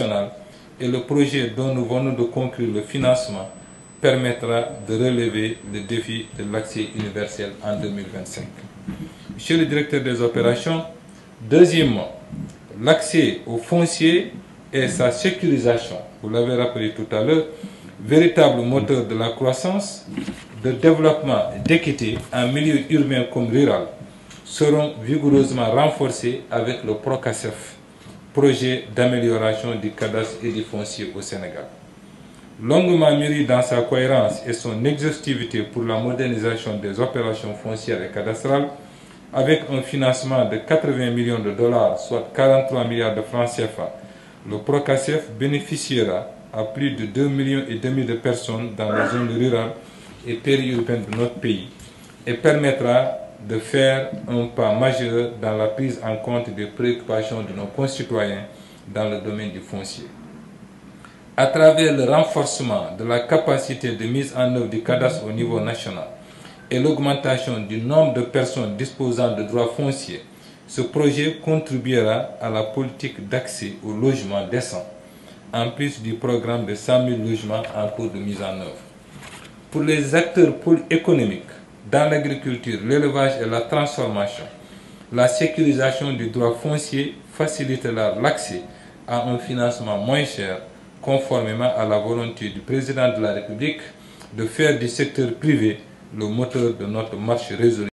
national et le projet dont nous venons de conclure le financement permettra de relever le défi de l'accès universel en 2025. Monsieur le directeur des opérations, deuxièmement, l'accès au foncier et sa sécurisation, vous l'avez rappelé tout à l'heure, véritable moteur de la croissance, de développement et d'équité en milieu urbain comme rural, seront vigoureusement renforcés avec le PROCASEF, projet d'amélioration du cadastre et du foncier au Sénégal. Longuement mûri dans sa cohérence et son exhaustivité pour la modernisation des opérations foncières et cadastrales, avec un financement de 80 millions de dollars, soit 43 milliards de francs CFA, le PROCASEF bénéficiera à plus de 2,5 millions de personnes dans les zones rurales et périurbaines de notre pays et permettra de faire un pas majeur dans la prise en compte des préoccupations de nos concitoyens dans le domaine du foncier. À travers le renforcement de la capacité de mise en œuvre du cadastre au niveau national et l'augmentation du nombre de personnes disposant de droits fonciers, ce projet contribuera à la politique d'accès au logement décent, en plus du programme de 100 000 logements en cours de mise en œuvre. Pour les acteurs économiques, dans l'agriculture, l'élevage et la transformation, la sécurisation du droit foncier facilitera l'accès à un financement moins cher, conformément à la volonté du président de la République de faire du secteur privé le moteur de notre marche résolue.